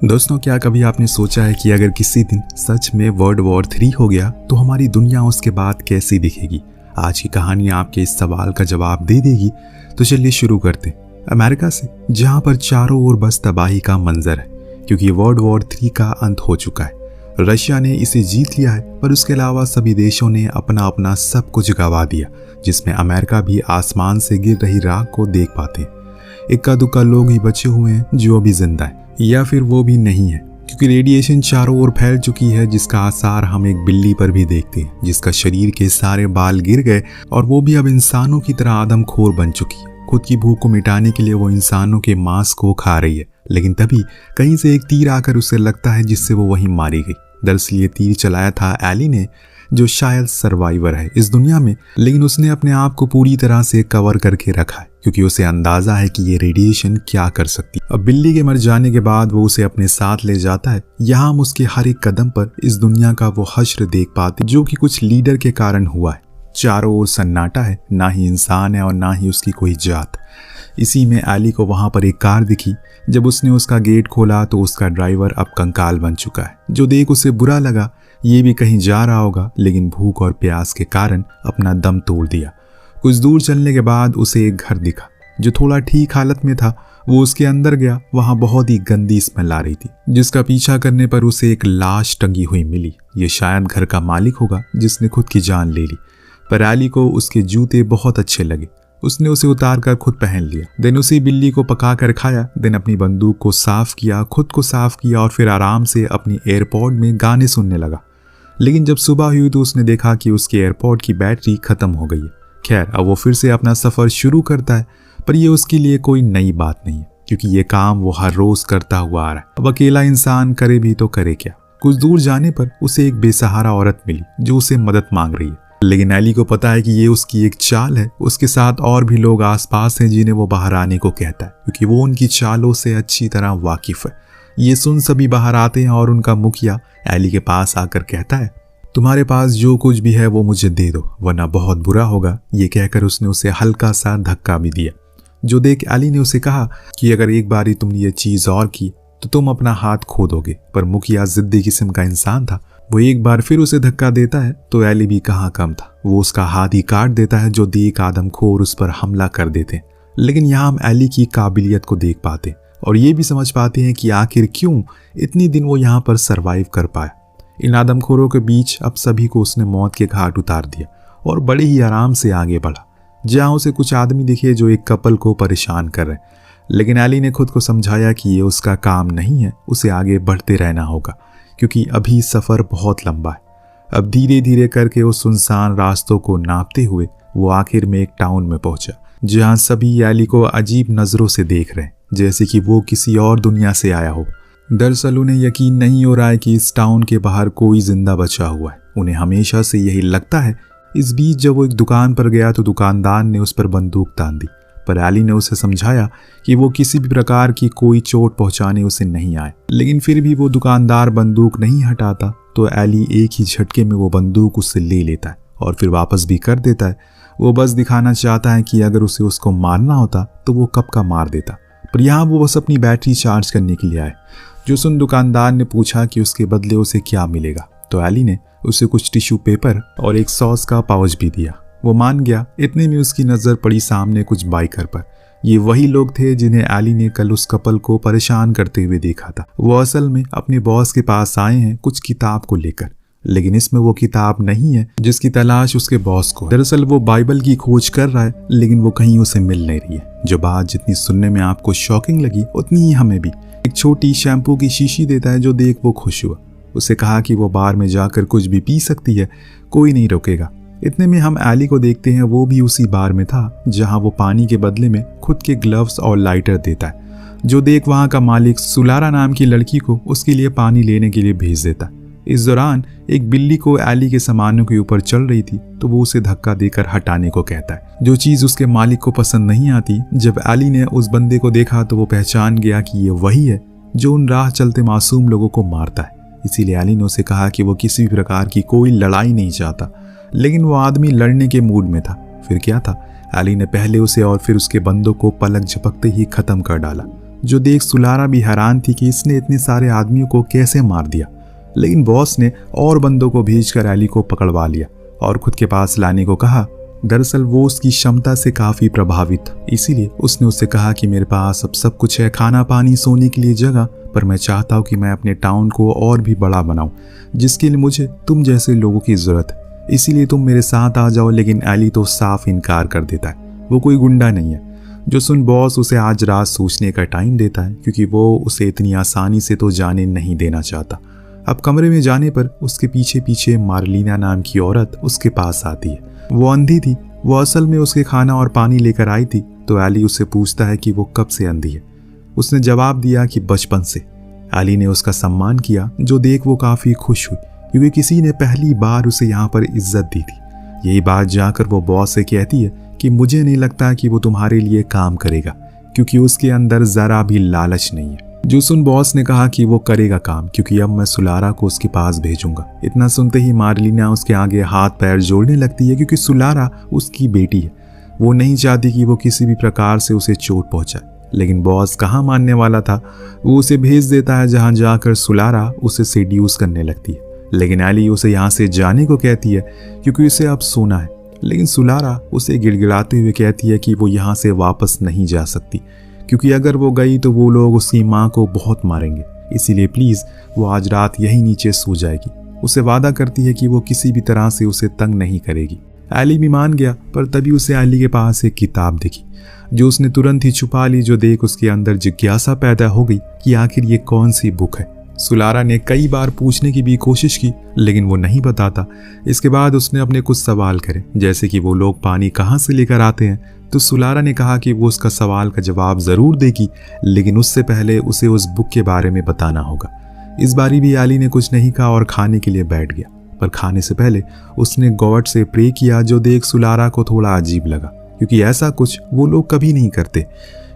दोस्तों, क्या कभी आपने सोचा है कि अगर किसी दिन सच में वर्ल्ड वॉर 3 हो गया तो हमारी दुनिया उसके बाद कैसी दिखेगी? आज की कहानी आपके इस सवाल का जवाब दे देगी। तो चलिए शुरू करते हैं अमेरिका से, जहां पर चारों ओर बस तबाही का मंजर है, क्योंकि वर्ल्ड वॉर 3 का अंत हो चुका है। रशिया ने इसे जीत लिया है, पर उसके अलावा सभी देशों ने अपना अपना सब कुछ गंवा दिया, जिसमें अमेरिका भी आसमान से गिर रही राख को देख पाते हैं। इक्का दुक्का लोग ही बचे हुए हैं जो अभी जिंदा है, या फिर वो भी नहीं है, क्योंकि रेडिएशन चारों ओर फैल चुकी है, जिसका आसार हम एक बिल्ली पर भी देखते हैं, जिसका शरीर के सारे बाल गिर गए और वो भी अब इंसानों की तरह आदमखोर बन चुकी है। खुद की भूख को मिटाने के लिए वो इंसानों के मांस को खा रही है, लेकिन तभी कहीं से एक तीर आकर उसे लगता है, जिससे वो वहीं मारी गई। दरअसल ये तीर चलाया था एली ने, जो शायद सर्वाइवर है इस दुनिया में, लेकिन उसने अपने आप को पूरी तरह से कवर करके रखा है, क्योंकि उसे अंदाजा है कि ये रेडिएशन क्या कर सकती है। अब बिल्ली के मर जाने के बाद वो उसे अपने साथ ले जाता है। यहाँ हम उसके हर एक कदम पर इस दुनिया का वो हश्र देख पाते, जो कि कुछ लीडर के कारण हुआ है। चारों ओर सन्नाटा है, ना ही इंसान है और ना ही उसकी कोई जात। इसी में एली को वहां पर एक कार दिखी। जब उसने उसका गेट खोला तो उसका ड्राइवर अब कंकाल बन चुका है, जो देख उसे बुरा लगा। ये भी कहीं जा रहा होगा, लेकिन भूख और प्यास के कारण अपना दम तोड़ दिया। कुछ दूर चलने के बाद उसे एक घर दिखा, जो थोड़ा ठीक हालत में था। वो उसके अंदर गया। वहां बहुत ही गंदी स्मेल आ रही थी, जिसका पीछा करने पर उसे एक लाश टंगी हुई मिली। ये शायद घर का मालिक होगा, जिसने खुद की जान ले ली। पर एली को उसके जूते बहुत अच्छे लगे। उसने उसे उतार कर खुद पहन लिया। देन उसी बिल्ली को पका कर खाया। देन अपनी बंदूक को साफ किया, खुद को साफ किया और फिर आराम से अपनी एयरपॉड में गाने सुनने लगा। लेकिन जब सुबह हुई तो उसने देखा कि उसके एयरपॉड की बैटरी खत्म हो गई है। खैर, अब वो फिर से अपना सफर शुरू करता है, पर ये उसके लिए कोई नई बात नहीं है, क्योंकि ये काम वो हर रोज करता हुआ आ रहा है। अब अकेला इंसान करे भी तो करे क्या। कुछ दूर जाने पर उसे एक बेसहारा औरत मिली, जो उसे मदद मांग रही है। लेकिन एली को पता है कि ये उसकी एक चाल है। उसके साथ और भी लोग आसपास हैं, जिन्हें वो बाहर आने को कहता है, क्योंकि वो उनकी चालों से अच्छी तरह वाकिफ है। ये सुन सभी बाहर आते हैं और उनका मुखिया एली के पास आकर कहता है, तुम्हारे पास जो कुछ भी है वो मुझे दे दो, वरना बहुत बुरा होगा। ये कहकर उसने उसे हल्का सा धक्का भी दिया, जो देख एली ने उसे कहा कि अगर एक बारी तुमने ये चीज और की तो तुम अपना हाथ खो दोगे। पर मुखिया जिद्दी किस्म का इंसान था। वो एक बार फिर उसे धक्का देता है तो एली भी कहाँ कम था। वो उसका हाथ ही काट देता है, जो देख आदमखोर उस पर हमला कर देते हैं। लेकिन यहाँ हम एली की काबिलियत को देख पाते हैं और ये भी समझ पाते हैं कि आखिर क्यों इतनी दिन वो यहाँ पर सरवाइव कर पाया। इन आदमखोरों के बीच अब सभी को उसने मौत के घाट उतार दिया और बड़े ही आराम से आगे बढ़ा। जहाँ उसे कुछ आदमी दिखे जो एक कपल को परेशान कर रहे हैं, लेकिन एली ने खुद को समझाया कि ये उसका काम नहीं है। उसे आगे बढ़ते रहना होगा, क्योंकि अभी सफर बहुत लंबा है। अब धीरे धीरे करके उस सुनसान रास्तों को नापते हुए वो आखिर में एक टाउन में पहुंचा, जहाँ सभी एली को अजीब नजरों से देख रहे हैं, जैसे कि वो किसी और दुनिया से आया हो। दरअसल उन्हें यकीन नहीं हो रहा है कि इस टाउन के बाहर कोई जिंदा बचा हुआ है। उन्हें हमेशा से यही लगता है। इस बीच जब वो एक दुकान पर गया तो दुकानदार ने उस पर बंदूक तान दी, पर एली ने उसे समझाया कि वो किसी भी प्रकार की कोई चोट पहुंचाने उसे नहीं आए। लेकिन फिर भी वो दुकानदार बंदूक नहीं हटाता, तो एली एक ही झटके में वो बंदूक उससे ले लेता है और फिर वापस भी कर देता है। वो बस दिखाना चाहता है कि अगर उसे उसको मारना होता तो वो कब का मार देता, पर यहाँ वो बस अपनी बैटरी चार्ज करने के लिए आए। जो सुन दुकानदार ने पूछा कि उसके बदले उसे क्या मिलेगा, तो एली ने उसे कुछ टिश्यू पेपर और एक सॉस का पाउच भी दिया। वो मान गया। इतने में उसकी नज़र पड़ी सामने कुछ बाइकर पर। ये वही लोग थे जिन्हें एली ने कल उस कपल को परेशान करते हुए देखा था। वो असल में अपने बॉस के पास आए हैं कुछ किताब को लेकर, लेकिन इसमें वो किताब नहीं है जिसकी तलाश उसके बॉस को। दरअसल वो बाइबल की खोज कर रहा है, लेकिन वो कहीं उसे मिल नहीं रही है। जो बात जितनी सुनने में आपको शॉकिंग लगी, उतनी ही हमें भी। एक छोटी शैम्पू की शीशी देता है, जो देख वो खुश हुआ। उसे कहा कि वो बार में जाकर कुछ भी पी सकती है, कोई नहीं रोकेगा। इतने में हम एली को देखते हैं। वो भी उसी बार में था, जहां वो पानी के बदले में खुद के ग्लव्स और लाइटर देता है। जो देख वहां का मालिक सुलारा नाम की लड़की को उसके लिए पानी लेने के लिए भेज देता है। इस दौरान एक बिल्ली को एली के सामानों के ऊपर चल रही थी, तो वो उसे धक्का देकर हटाने को कहता है। जो चीज उसके मालिक को पसंद नहीं आती। जब एली ने उस बंदे को देखा तो वो पहचान गया कि ये वही है जो उन राह चलते मासूम लोगों को मारता है। इसीलिए एली ने उसे कहा कि वो किसी भी प्रकार की कोई लड़ाई नहीं चाहता, लेकिन वो आदमी लड़ने के मूड में था। फिर क्या था, एली ने पहले उसे और फिर उसके बंदों को पलक झपकते ही खत्म कर डाला। जो देख सुलारा भी हैरान थी कि इसने इतने सारे आदमियों को कैसे मार दिया। लेकिन बॉस ने और बंदों को भेजकर एली को पकड़वा लिया और खुद के पास लाने को कहा। दरअसल वो उसकी क्षमता से काफी प्रभावित था, इसीलिए उसने उससे कहा कि मेरे पास अब सब कुछ है, खाना पानी सोने के लिए जगह, पर मैं चाहता हूँ कि मैं अपने टाउन को और भी बड़ा बनाऊं, जिसके लिए मुझे तुम जैसे लोगों की जरूरत है, इसीलिए तुम मेरे साथ आ जाओ। लेकिन एली तो साफ इनकार कर देता है, वो कोई गुंडा नहीं है। जो सुन बॉस उसे आज रात सोचने का टाइम देता है, क्योंकि वो उसे इतनी आसानी से तो जाने नहीं देना चाहता। अब कमरे में जाने पर उसके पीछे पीछे मार्लिना नाम की औरत उसके पास आती है। वो अंधी थी, वो असल में उसके खाना और पानी लेकर आई थी। तो एली उससे पूछता है कि वो कब से अंधी है। उसने जवाब दिया कि बचपन से। एली ने उसका सम्मान किया, जो देख वो काफी खुश हुई, क्योंकि किसी ने पहली बार उसे यहाँ पर इज्जत दी थी। यही बात जाकर वो बॉस से कहती है कि मुझे नहीं लगता कि वो तुम्हारे लिए काम करेगा, क्योंकि उसके अंदर जरा भी लालच नहीं है। जो सुन बॉस ने कहा कि वो करेगा काम, क्योंकि अब मैं सुलारा को उसके पास भेजूंगा। इतना सुनते ही मार्लिना उसके आगे हाथ पैर जोड़ने लगती है, क्योंकि सुलारा उसकी बेटी है। वो नहीं चाहती कि वो किसी भी प्रकार से उसे चोट पहुंचाए। लेकिन बॉस कहाँ मानने वाला था, वो उसे भेज देता है, जहां जाकर सुलारा उसे सेड्यूस करने लगती है। लेकिन एली उसे यहाँ से जाने को कहती है, क्योंकि उसे अब सोना है। लेकिन सुलारा उसे गिड़गिड़ाते हुए कहती है कि वो यहाँ से वापस नहीं जा सकती, क्योंकि अगर वो गई तो वो लोग उसकी माँ को बहुत मारेंगे, इसीलिए प्लीज वो आज रात यहीं नीचे सो जाएगी। उसे वादा करती है कि वो किसी भी तरह से उसे तंग नहीं करेगी। एली भी मान गया, पर तभी उसे एली के पास एक किताब दिखी, जो उसने तुरंत ही छुपा ली। जो देख उसके अंदर जिज्ञासा पैदा हो गई कि आखिर ये कौन सी बुक है। सुलारा ने कई बार पूछने की भी कोशिश की, लेकिन वो नहीं बताता। इसके बाद उसने अपने कुछ सवाल करे, जैसे कि वो लोग पानी कहाँ से लेकर आते हैं। तो सुलारा ने कहा कि वो उसका सवाल का जवाब जरूर देगी, लेकिन उससे पहले उसे उस बुक के बारे में बताना होगा। इस बारी भी एली ने कुछ नहीं कहा और खाने के लिए बैठ गया, पर खाने से पहले उसने गॉड से प्रे किया, जो देख सुलारा को थोड़ा अजीब लगा, क्योंकि ऐसा कुछ वो लोग कभी नहीं करते।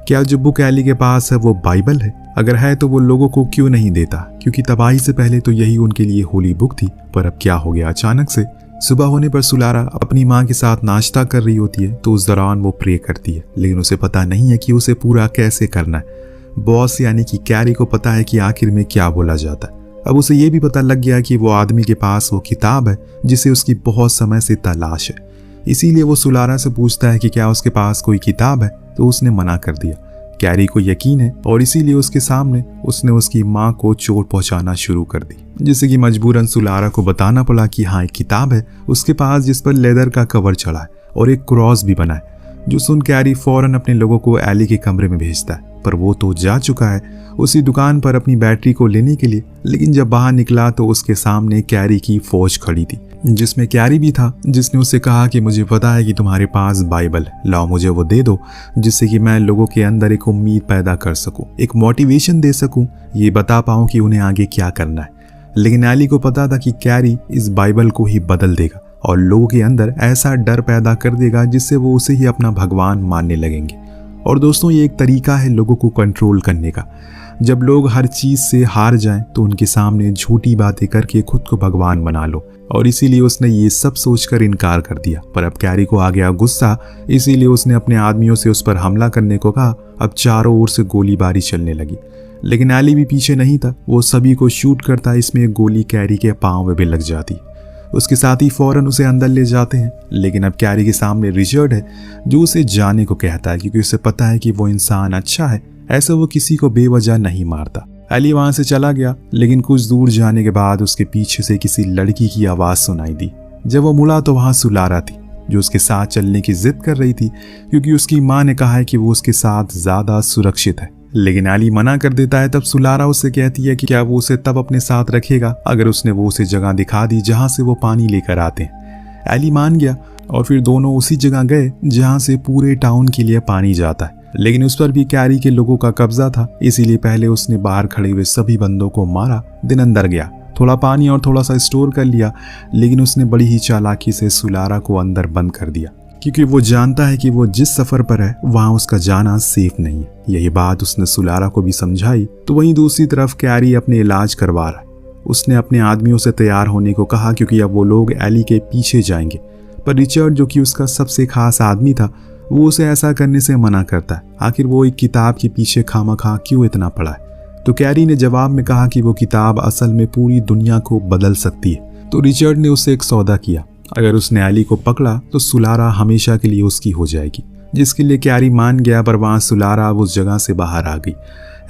क्या जो बुक एली के पास है वो बाइबल है? अगर है तो वो लोगों को क्यों नहीं देता, क्योंकि तबाही से पहले तो यही उनके लिए होली बुक थी। पर अब क्या हो गया अचानक से? सुबह होने पर सुलारा अपनी माँ के साथ नाश्ता कर रही होती है, तो उस दौरान वो प्रे करती है, लेकिन उसे पता नहीं है कि उसे पूरा कैसे करना है। बॉस यानी कि कैरी को पता है कि आखिर में क्या बोला जाता है। अब उसे ये भी पता लग गया कि वो आदमी के पास वो किताब है जिसे उसकी बहुत समय से तलाश है। इसीलिए वो सुलारा से पूछता है कि क्या उसके पास कोई किताब है, तो उसने मना कर दिया। कैरी को यकीन है और इसीलिए उसके सामने उसने उसकी माँ को चोट पहुंचाना शुरू कर दी, जिससे कि मजबूरन सुलारा को बताना पड़ा कि हाँ एक किताब है उसके पास, जिस पर लेदर का कवर चढ़ा है और एक क्रॉस भी बना है। जो सुन कैरी फौरन अपने लोगों को एली के कमरे में भेजता है, पर वो तो जा चुका है उसी दुकान पर अपनी बैटरी को लेने के लिए। लेकिन जब बाहर निकला तो उसके सामने कैरी की फौज खड़ी थी, जिसमें कैरी भी था, जिसने उससे कहा कि मुझे पता है कि तुम्हारे पास बाइबल है, लाओ मुझे वो दे दो, जिससे कि मैं लोगों के अंदर एक उम्मीद पैदा कर सकूं, एक मोटिवेशन दे सकूं, ये बता पाऊं कि उन्हें आगे क्या करना है। लेकिन एली को पता था कि कैरी इस बाइबल को ही बदल देगा और लोगों के अंदर ऐसा डर पैदा कर देगा जिससे वो उसे ही अपना भगवान मानने लगेंगे। और दोस्तों ये एक तरीका है लोगों को कंट्रोल करने का। जब लोग हर चीज से हार जाएं तो उनके सामने झूठी बातें करके खुद को भगवान बना लो, और इसीलिए उसने ये सब सोचकर इनकार कर दिया। पर अब कैरी को आ गया गुस्सा, इसीलिए उसने अपने आदमियों से उस पर हमला करने को कहा। अब चारों ओर से गोलीबारी चलने लगी, लेकिन एली भी पीछे नहीं था, वो सभी को शूट करता। इसमें एक गोली कैरी के पांव में भी लग जाती। उसके साथ ही फौरन उसे अंदर ले जाते हैं। लेकिन अब कैरी के सामने रिचर्ड है, जो उसे जाने को कहता है, क्योंकि उसे पता है कि वो इंसान अच्छा है, ऐसा वो किसी को बेवजह नहीं मारता। एली वहां से चला गया, लेकिन कुछ दूर जाने के बाद उसके पीछे से किसी लड़की की आवाज सुनाई दी। जब वो मुड़ा तो वहां सुलारा थी, जो उसके साथ चलने की जिद कर रही थी, क्योंकि उसकी माँ ने कहा है कि वो उसके साथ ज्यादा सुरक्षित है। लेकिन एली मना कर देता है। तब सुलारा उससे कहती है कि क्या वो उसे तब अपने साथ रखेगा अगर उसने वो उसे जगह दिखा दी जहां से वो पानी लेकर आते हैं। एली मान गया और फिर दोनों उसी जगह गए जहां से पूरे टाउन के लिए पानी जाता है। लेकिन उस पर भी कैरी के लोगों का कब्जा था, इसीलिए पहले उसने बाहर खड़े हुए सभी बंदों को मारा, दिन अंदर गया, थोड़ा पानी और थोड़ा सा स्टोर कर लिया। लेकिन उसने बड़ी ही चालाकी से सुलारा को अंदर बंद कर दिया, क्योंकि वो जानता है कि वो जिस सफर पर है वहां उसका जाना सेफ नहीं है। यही बात उसने सुलारा को भी समझाई। तो वहीं दूसरी तरफ कैरी अपने इलाज करवा रहा है। उसने अपने आदमियों से तैयार होने को कहा, क्योंकि अब वो लोग एली के पीछे जाएंगे। पर रिचर्ड, जो कि उसका सबसे खास आदमी था, वो उसे ऐसा करने से मना करता है। आखिर वो एक किताब के पीछे खामखा क्यों इतना पड़ा है? तो कैरी ने जवाब में कहा कि वो किताब असल में पूरी दुनिया को बदल सकती है। तो रिचर्ड ने उससे एक सौदा किया, अगर उसने एली को पकड़ा तो सुलारा हमेशा के लिए उसकी हो जाएगी, जिसके लिए कैरी मान गया। पर वहां सुलारा उस जगह से बाहर आ गई,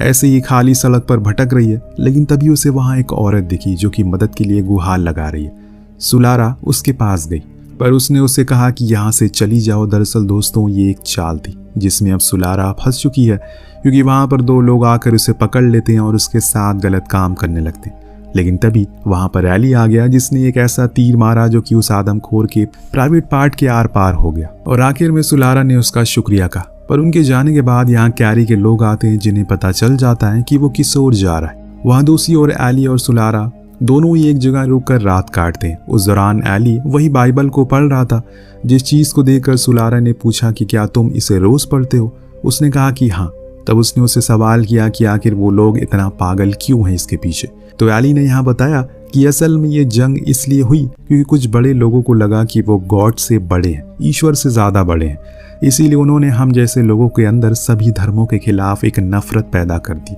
ऐसे ही खाली सड़क पर भटक रही है। लेकिन तभी उसे वहां एक औरत दिखी जो कि मदद के लिए गुहार लगा रही है। सुलारा उसके पास गई, पर उसने उसे कहा कि यहाँ से चली जाओ। दरअसल दोस्तों, ये एक चाल थी जिसमें अब सुलारा फंस चुकी है, क्योंकि वहां पर दो लोग आकर उसे पकड़ लेते हैं और उसके साथ गलत काम करने लगते हैं। लेकिन तभी वहां पर एली आ गया, जिसने एक ऐसा तीर मारा जो कि उस आदमखोर के प्राइवेट पार्ट के आर पार हो गया। और आखिर में सुलारा ने उसका शुक्रिया कहा। पर उनके जाने के बाद यहाँ कैरी के लोग आते हैं, जिन्हें पता चल जाता है कि वो किस ओर जा रहा है। वहां दूसरी ओर एली और सुलारा दोनों ही एक जगह रुककर रात काटते हैं। उस दौरान एली वही बाइबल को पढ़ रहा था, जिस चीज को देखकर सुलारा ने पूछा कि क्या तुम इसे रोज पढ़ते हो? उसने कहा कि हाँ। तब उसने उससे सवाल किया कि आखिर वो लोग इतना पागल क्यों हैं इसके पीछे। तो एली ने यहाँ बताया कि असल में ये जंग इसलिए हुई क्योंकि कुछ बड़े लोगों को लगा कि वो गॉड से बड़े हैं, ईश्वर से ज्यादा बड़े हैं। इसीलिए उन्होंने हम जैसे लोगों के अंदर सभी धर्मों के खिलाफ एक नफरत पैदा कर दी,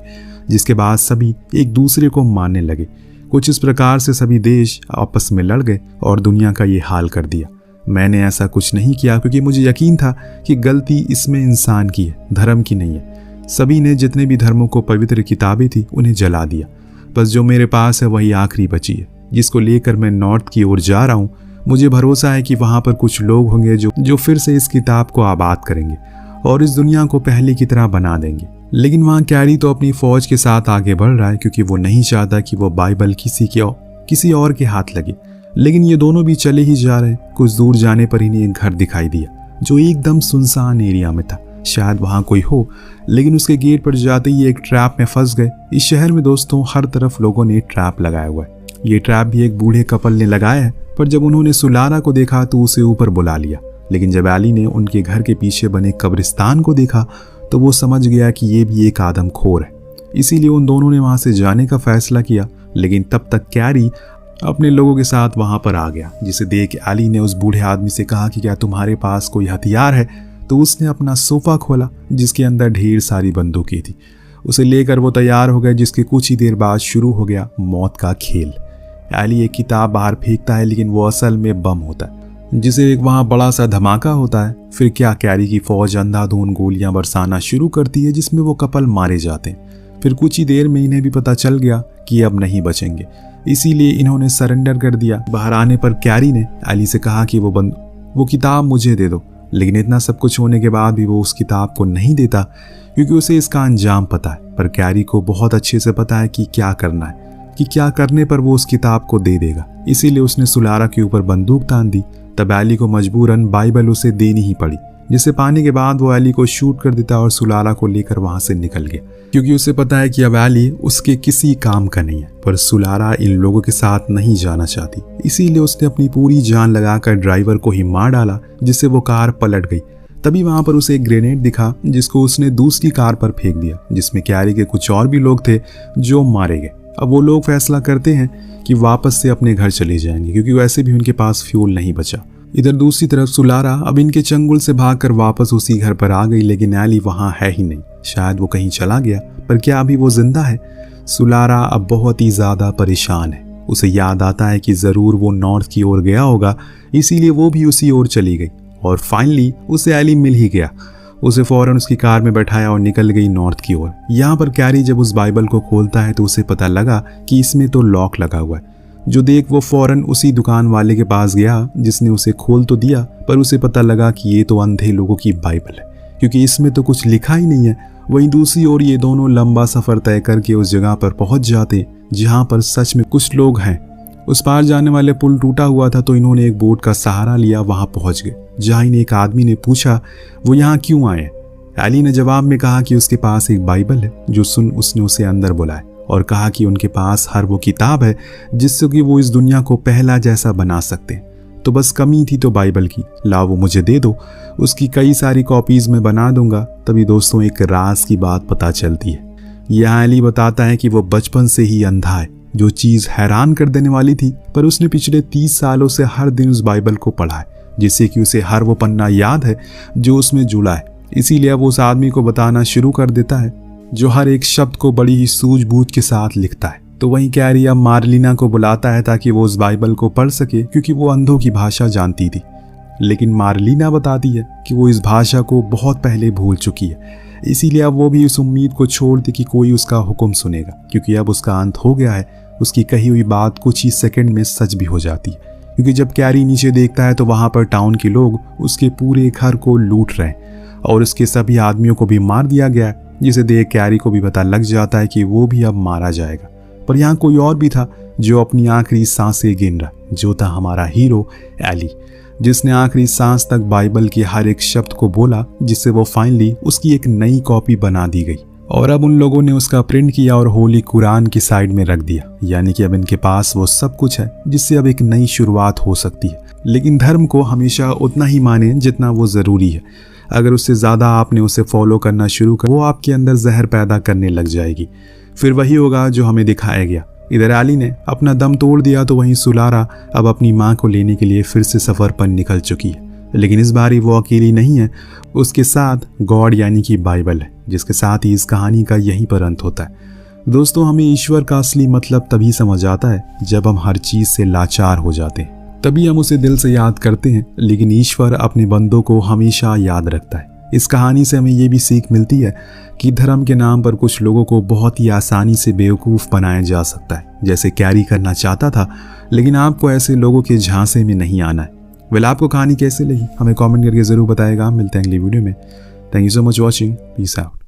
जिसके बाद सभी एक दूसरे को मानने लगे। कुछ इस प्रकार से सभी देश आपस में लड़ गए और दुनिया का ये हाल कर दिया। मैंने ऐसा कुछ नहीं किया क्योंकि मुझे यकीन था कि गलती इसमें इंसान की है, धर्म की नहीं है। सभी ने जितने भी धर्मों को पवित्र किताबें थी उन्हें जला दिया। बस जो मेरे पास है वही आखिरी बची है, जिसको लेकर मैं नॉर्थ की ओर जा रहा हूँ। मुझे भरोसा है कि वहां पर कुछ लोग होंगे जो फिर से इस किताब को आबाद करेंगे और इस दुनिया को पहले की तरह बना देंगे। लेकिन वहां कैरी तो अपनी फौज के साथ आगे बढ़ रहा है, क्योंकि वो नहीं चाहता कि वो बाइबल किसी और के हाथ लगे। लेकिन ये दोनों भी चले ही जा रहे। कुछ दूर जाने पर इन्हें एक घर दिखाई दिया जो एकदम सुनसान एरिया में था। शायद वहां कोई हो, लेकिन उसके गेट पर जाते ही एक ट्रैप में फंस गए। इस शहर में दोस्तों हर तरफ लोगों ने ट्रैप लगाया हुआ है। ये ट्रैप भी एक बूढ़े कपल ने लगाया है, पर जब उन्होंने सुलारा को देखा तो उसे ऊपर बुला लिया। लेकिन जब एली ने उनके घर के पीछे बने कब्रिस्तान को देखा तो वो समझ गया कि ये भी एक आदमखोर है। इसीलिए उन दोनों ने वहां से जाने का फैसला किया। लेकिन तब तक कैरी अपने लोगों के साथ वहां पर आ गया, जिसे देख एली ने उस बूढ़े आदमी से कहा कि क्या तुम्हारे पास कोई हथियार है? तो उसने अपना सोफा खोला, जिसके अंदर ढेर सारी बंदूकें थी। उसे लेकर वो तैयार हो गए, जिसके कुछ ही देर बाद शुरू हो गया मौत का खेल। एली एक किताब बाहर फेंकता है, लेकिन वो असल में बम होता है, जिसे एक वहां बड़ा सा धमाका होता है। फिर क्या कैरी की फौज अंधाधुंध गोलियां बरसाना शुरू करती है, जिसमें वो कपल मारे जाते हैं। फिर कुछ ही देर में इन्हें भी पता चल गया कि अब नहीं बचेंगे, इसीलिए इन्होंने सरेंडर कर दिया। बाहर आने पर कैरी ने एली से कहा कि वो किताब मुझे दे दो। लेकिन इतना सब कुछ होने के बाद भी वो उस किताब को नहीं देता, क्योंकि उसे इसका अंजाम पता है। पर कैरी को बहुत अच्छे से पता है कि क्या करना है, कि क्या करने पर वो उस किताब को दे देगा। इसीलिए उसने सुलारा के ऊपर बंदूक तान दी। तब एली को मजबूरन बाइबल उसे देनी ही पड़ी, जिसे पाने के बाद वो एली को शूट कर देता और सुलारा को लेकर वहां से निकल गया, क्योंकि उसे पता है कि अब एली उसके किसी काम का नहीं है। पर सुलारा इन लोगों के साथ नहीं जाना चाहती, इसीलिए उसने अपनी पूरी जान लगाकर ड्राइवर को ही मार डाला, जिससे वो कार पलट गई। तभी वहां पर उसे एक ग्रेनेड दिखा, जिसको उसने दूसरी कार पर फेंक दिया, जिसमें कैरी के कुछ और भी लोग थे जो मारे गए। अब वो लोग फैसला करते हैं कि वापस से अपने घर चले जाएंगे, क्योंकि वैसे भी उनके पास फ्यूल नहीं बचा। इधर दूसरी तरफ सुलारा अब इनके चंगुल से भागकर वापस उसी घर पर आ गई, लेकिन एली वहां है ही नहीं। शायद वो कहीं चला गया, पर क्या अभी वो जिंदा है? सुलारा अब बहुत ही ज्यादा परेशान है। उसे याद आता है कि जरूर वो नॉर्थ की ओर गया होगा, इसीलिए वो भी उसी ओर चली गई। और फाइनली उसे एली मिल ही गया। उसे फौरन उसकी कार में बैठाया और निकल गई नॉर्थ की ओर। यहाँ पर कैरी जब उस बाइबल को खोलता है तो उसे पता लगा कि इसमें तो लॉक लगा हुआ है। जो देख वो फौरन उसी दुकान वाले के पास गया, जिसने उसे खोल तो दिया, पर उसे पता लगा कि ये तो अंधे लोगों की बाइबल है, क्योंकि इसमें तो कुछ लिखा ही नहीं है। वहीं दूसरी ओर ये दोनों लंबा सफर तय करके उस जगह पर पहुंच जाते जहां पर सच में कुछ लोग हैं। उस पार जाने वाले पुल टूटा हुआ था, तो इन्होंने एक बोट का सहारा लिया, वहां पहुंच गए, जहां इन्हें एक आदमी ने पूछा वो यहाँ क्यों आए। एली ने जवाब में कहा कि उसके पास एक बाइबल है। जो सुन उसने उसे अंदर बुलाया और कहा कि उनके पास हर वो किताब है जिससे कि वो इस दुनिया को पहला जैसा बना सकते हैं। तो बस कमी थी तो बाइबल की, लाओ वो मुझे दे दो, उसकी कई सारी कॉपीज में बना दूंगा। तभी दोस्तों एक राज की बात पता चलती है। यहाँ एली बताता है कि वो बचपन से ही अंधा है, जो चीज हैरान कर देने वाली थी, पर उसने पिछले 30 सालों से हर दिन उस बाइबल को पढ़ा है, जिससे कि उसे हर वो पन्ना याद है जो उसमें जुड़ा है। इसीलिए अब उस आदमी को बताना शुरू कर देता है जो हर एक शब्द को बड़ी ही सूझबूझ के साथ लिखता है। तो वहीं कैरी अब मार्लिना को बुलाता है ताकि वो उस बाइबल को पढ़ सके, क्योंकि वो अंधों की भाषा जानती थी। लेकिन मार्लिना बताती है कि वो इस भाषा को बहुत पहले भूल चुकी है, इसीलिए अब वो भी उस उम्मीद को छोड़ दी कि कोई उसका हुक्म सुनेगा, क्योंकि अब उसका अंत हो गया है। उसकी कही हुई बात कुछ ही सेकंड में सच भी हो जाती है, क्योंकि जब कैरी नीचे देखता है तो वहाँ पर टाउन के लोग उसके पूरे घर को लूट रहे हैं और उसके सभी आदमियों को भी मार दिया गया है, जिसे देख कैरी को भी पता लग जाता है कि वो भी अब मारा जाएगा। पर यहाँ कोई और भी था जो अपनी आखिरी सांसें गिन रहा, जो था हमारा हीरो एली, जिसने आखिरी सांस तक बाइबल के हर एक शब्द को बोला, जिससे वो फाइनली उसकी एक नई कॉपी बना दी गई। और अब उन लोगों ने उसका प्रिंट किया और होली कुरान की साइड में रख दिया, यानी कि अब इनके पास वो सब कुछ है जिससे अब एक नई शुरुआत हो सकती है। लेकिन धर्म को हमेशा उतना ही माने जितना वो ज़रूरी है। अगर उससे ज़्यादा आपने उसे फॉलो करना शुरू कर, वो आपके अंदर जहर पैदा करने लग जाएगी। फिर वही होगा जो हमें दिखाया गया। इधर एली ने अपना दम तोड़ दिया तो वहीं सुलारा अब अपनी माँ को लेने के लिए फिर से सफ़र पर निकल चुकी है। लेकिन इस बार वो अकेली नहीं है, उसके साथ गॉड यानी कि बाइबल है, जिसके साथ ही इस कहानी का यहीं पर अंत होता है। दोस्तों, हमें ईश्वर का असली मतलब तभी समझ आता है जब हम हर चीज़ से लाचार हो जाते हैं, तभी हम उसे दिल से याद करते हैं। लेकिन ईश्वर अपने बंदों को हमेशा याद रखता है। इस कहानी से हमें ये भी सीख मिलती है कि धर्म के नाम पर कुछ लोगों को बहुत ही आसानी से बेवकूफ़ बनाया जा सकता है, जैसे कैरी करना चाहता था। लेकिन आपको ऐसे लोगों के झांसे में नहीं आना है। वेल, आपको कहानी कैसे लगी हमें कमेंट करके ज़रूर बताएगा। मिलते हैं अगली वीडियो में। Thank you so much watching. Peace out.